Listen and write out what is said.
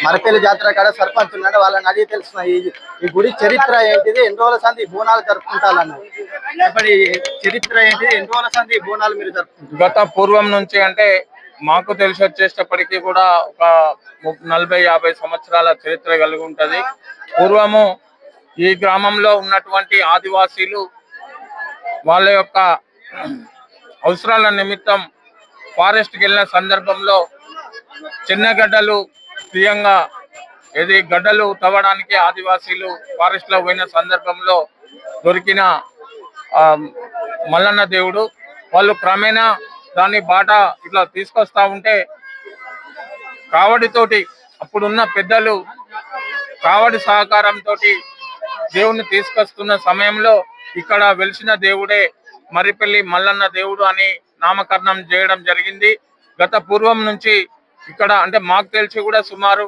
మరపల్లి జాతర కాడ సర్పంచ్ ఉన్నాడు, వాళ్ళని అడిగి తెలుసుకున్నా ఈ గుడి చరిత్ర ఏంటిది, ఎన్ని రోజుల సంది బోనాలు జరుపుకుంటారన్నారు. చెప్పండి, చరిత్ర ఏంటిది, ఎన్ని రోజుల సంది బోనాలు మీరు జరుపుకుంటారు? గత పూర్వం నుంచి అంటే మాకు తెలిసి వచ్చేటప్పటికీ కూడా ఒక 40-50 సంవత్సరాల చరిత్ర కలిగి ఉంటది. పూర్వము ఈ గ్రామంలో ఉన్నటువంటి ఆదివాసీలు వాళ్ళ యొక్క అవసరాల నిమిత్తం ఫారెస్ట్కి వెళ్ళిన సందర్భంలో చిన్న గడ్డలు ప్రియంగా గడ్డలు తవ్వడానికి ఆదివాసీలు ఫారెస్ట్ లో పోయిన సందర్భంలో దొరికిన మల్లన్న దేవుడు వాళ్ళు క్రమేణా దాన్ని బాట ఇట్లా తీసుకొస్తా ఉంటే కావడితోటి అప్పుడున్న పెద్దలు కావడి సహకారంతో దేవుణ్ణి తీసుకొస్తున్న సమయంలో ఇక్కడ వెలిసిన దేవుడే మరిపల్లి మల్లన్న దేవుడు అని నామకరణం చేయడం జరిగింది. గత పూర్వం నుంచి ఇక్కడ అంటే మాకు తెలిసి కూడా సుమారు